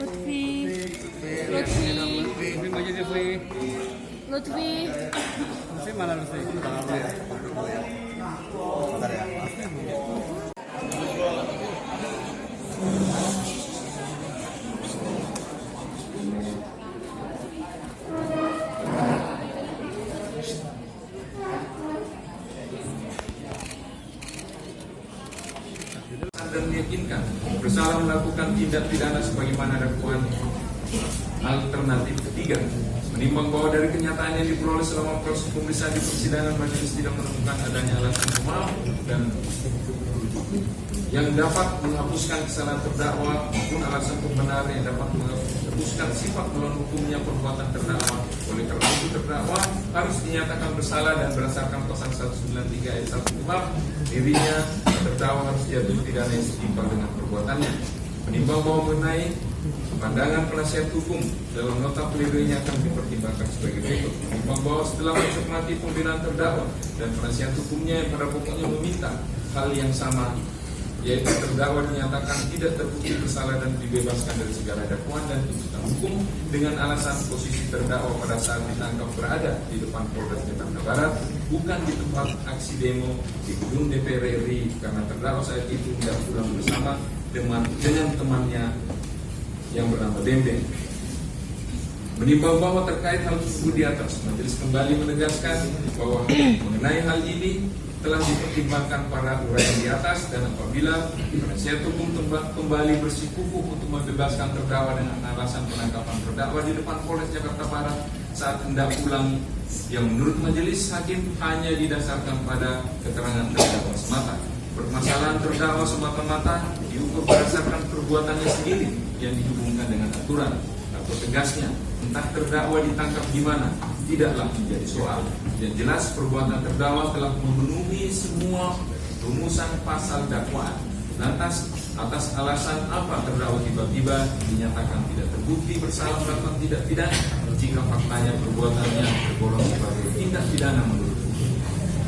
Lutfi. Lutfi maju Lutfi. Lutfi. Lutfi mana Lutfi? Bentar ya. Dan meyakinkan bersalah melakukan tindak pidana sebagaimana dakwaan alternatif ketiga, menimbang bahwa dari kenyataan yang diperoleh selama proses pemeriksaan di persidangan majelis tidak menemukan adanya alasan pemaaf dan yang dapat menghapuskan kesalahan terdakwa maupun alasan pembenar yang dapat menghapuskan sifat melawan hukumnya perbuatan terdakwa. Oleh karena itu terdakwa harus dinyatakan bersalah dan berdasarkan pasal 193 ayat 1 KUHP dirinya terdakwa harus jatuh pidana yang setimpal dengan perbuatannya. Menimbang bahwa mengenai pandangan penasihat hukum dalam nota pledoinya akan dipertimbangkan sebagai berikut. Menimbang bahwa setelah mencermati pembelaan terdakwa dan penasihat hukumnya yang pada pokoknya meminta hal yang sama, yaitu terdakwa dinyatakan tidak terbukti bersalah dan dibebaskan dari segala dakwaan dan tuntutan hukum dengan alasan posisi terdakwa pada saat ditangkap berada di depan Polres Jakarta Barat, bukan di tempat aksi demo di gedung DPR RI, karena terdakwa saat itu tidak pulang bersama dengan temannya yang bernama Bembeng. Menimbang bahwa terkait hal tersebut di atas, majelis kembali menegaskan bahwa mengenai hal ini telah dipertimbangkan para uraian di atas, dan apabila penasihat hukum kembali bersikukuh untuk membebaskan terdakwa dengan alasan penangkapan terdakwa di depan Polres Jakarta Barat saat hendak pulang, yang menurut majelis hakim hanya didasarkan pada keterangan terdakwa semata. Permasalahan terdakwa semata-mata diukur berdasarkan perbuatannya sendiri yang dihubungkan dengan aturan, atau tegasnya entah terdakwa ditangkap di mana tidaklah menjadi soal. Yang jelas perbuatan terdakwa telah memenuhi semua rumusan pasal dakwaan. Lantas atas alasan apa terdakwa tiba-tiba dinyatakan tidak terbukti bersalah melakukan tindak pidana jika faktanya perbuatannya tergolong sebagai tindak pidana menurut hukum?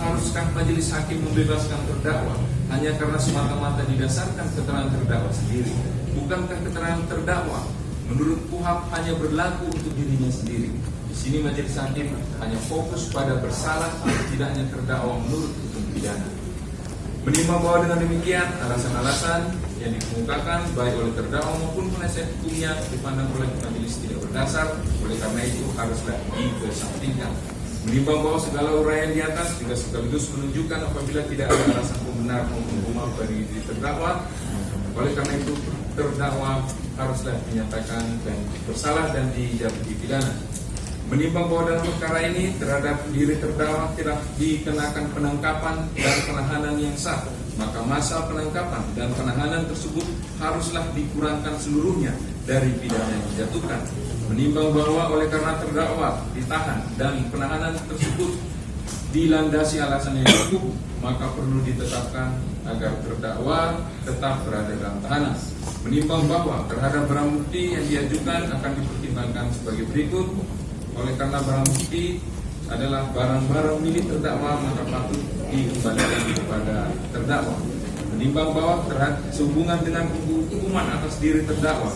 Haruskah majelis hakim membebaskan terdakwa hanya karena semata-mata didasarkan keterangan terdakwa sendiri? Bukankah keterangan terdakwa menurut KUHP hanya berlaku untuk dirinya sendiri? Di sini majelis hakim hanya fokus pada bersalah atau tidaknya terdakwa menurut hukum pidana. Menimbang bahwa dengan demikian alasan-alasan yang dikemukakan baik oleh terdakwa maupun penasihat hukumnya dipandang oleh majelis tidak berdasar, oleh karena itu haruslah dikesampingkan. Menimbang bahwa segala uraian di atas juga sekaligus menunjukkan apabila tidak ada alasan pembenar maupun pemaaf bagi diri terdakwa, oleh karena itu terdakwa haruslah dinyatakan dan bersalah dan dijatuhi pidana. Menimbang bahwa dalam perkara ini terhadap diri terdakwa tidak dikenakan penangkapan dan penahanan yang sah, maka masa penangkapan dan penahanan tersebut haruslah dikurangkan seluruhnya dari pidana yang dijatuhkan. Menimbang bahwa oleh karena terdakwa ditahan dan penahanan tersebut dilandasi alasan yang cukup, maka perlu ditetapkan agar terdakwa tetap berada dalam tahanan. Menimbang bahwa terhadap barang bukti yang diajukan akan dipertimbangkan sebagai berikut. Oleh karena barang bukti adalah barang-barang milik terdakwa, maka patut dikembalikan kepada terdakwa. Menimbang bahwa sehubungan dengan hukuman atas diri terdakwa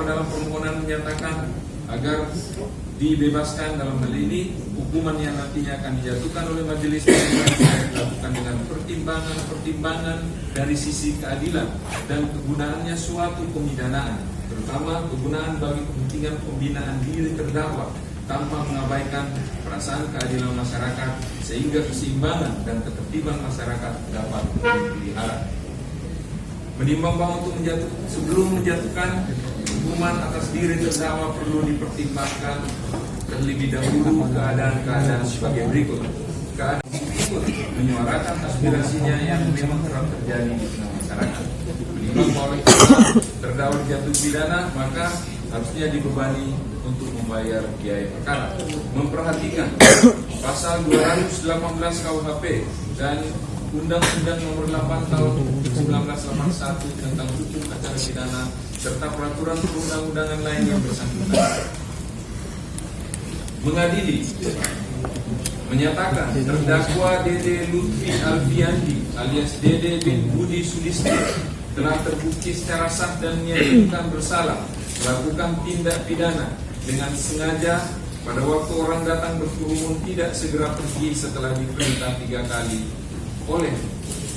dalam permohonan menyatakan agar dibebaskan dalam hal ini, hukuman yang nantinya akan dijatuhkan oleh majelis dilakukan dengan pertimbangan dari sisi keadilan dan kegunaannya suatu pemidanaan, terutama kegunaan bagi kepentingan pembinaan diri terdakwa tanpa mengabaikan perasaan keadilan masyarakat, sehingga keseimbangan dan ketertiban masyarakat dapat dipelihara. Menimbang bahwa sebelum menjatuhkan hukuman atas diri terdakwa perlu dipertimbangkan terlebih dahulu keadaan-keadaan sebagai berikut. Keadaan berikut menyuarakan aspirasinya yang memang kerap terjadi di tengah masyarakat. Menimbang bahwa terdakwa dijatuhi pidana, maka harusnya dibebani untuk membayar biaya perkara. Memperhatikan pasal 218 KUHP dan Undang-Undang Nomor 8 Tahun 1981 tentang hukum acara pidana serta peraturan perundang-undangan lain yang bersangkutan. Mengadili menyatakan terdakwa Dede Lutfi Alfiandi alias Dede bin Budi Sulistyo telah terbukti secara sah dan meyakinkan bersalah melakukan tindak pidana dengan sengaja pada waktu orang datang berkerumun tidak segera pergi setelah diperintah 3 kali oleh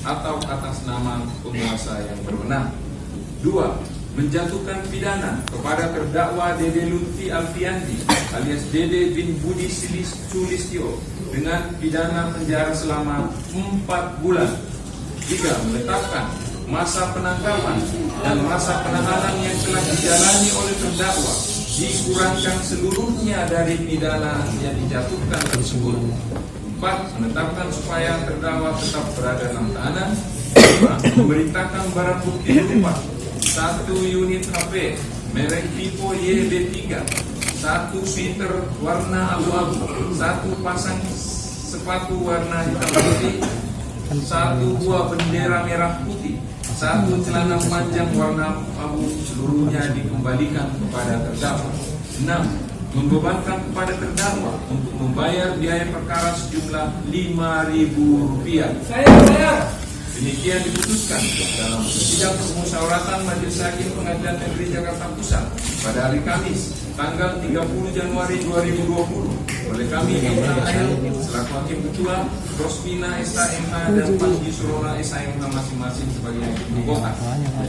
atau atas nama penguasa yang berwenang. 2. Menjatuhkan pidana kepada terdakwa Dede Lutfi Alfiandi alias Dede bin Budi Sulistyo dengan pidana penjara selama 4 bulan. 3. Menetapkan masa penangkapan dan masa penahanan yang telah dijalani oleh terdakwa dikurangkan seluruhnya dari pidana yang dijatuhkan tersebut. 4. Menetapkan supaya terdakwa tetap berada dalam tahanan. 5. Memerintahkan barang bukti berupa 1 unit HP merek Vivo YB3, 1 printer warna abu-abu, 1 pasang sepatu warna hitam putih, 1 buah bendera merah putih, 1 celana panjang warna abu, seluruhnya dikembalikan kepada terdakwa. 6. Membebankan kepada terdakwa untuk membayar biaya perkara sejumlah Rp5.000. Demikian diputuskan dalam sidang permusyawaratan Majelis Hakim Pengadilan Negeri Jakarta Pusat pada hari Kamis tanggal 30 Januari 2020 oleh kami selaku Hakim Ketua, Rosmina SHMH dan Panji Surona SHMH masing-masing sebagai Hakim Anggota.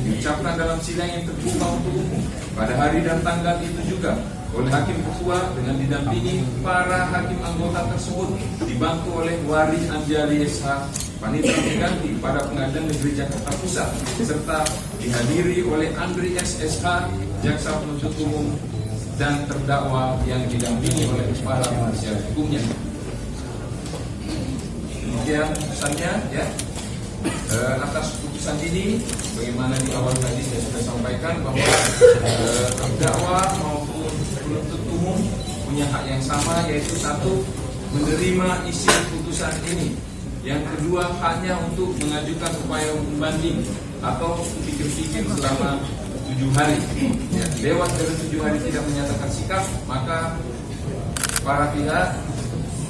Diucapkan dalam sidang yang terbuka untuk umum pada hari dan tanggal itu juga oleh Hakim Ketua dengan didampingi para Hakim Anggota tersebut dibantu oleh Wari Anjali SH Panitia Pengganti pada Pengadilan Negeri Jakarta Pusat serta dihadiri oleh Andri SSH Jaksa Penuntut Umum dan terdakwa yang didampingi oleh para penasihat hukumnya. Demikian putusannya ya. Atas putusan ini, bagaimana di awal tadi saya sudah sampaikan bahwa terdakwa maupun penuntut umum punya hak yang sama, yaitu 1. Menerima isi putusan ini. Yang kedua, haknya untuk mengajukan upaya banding atau pikir-pikir selama 7 hari. Ya, lewat dari 7 hari tidak menyatakan sikap, maka para pihak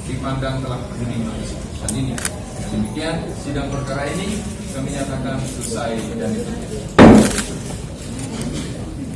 dipandang telah menerima putusan ini. Demikian sidang perkara ini kami nyatakan selesai dan ditutup.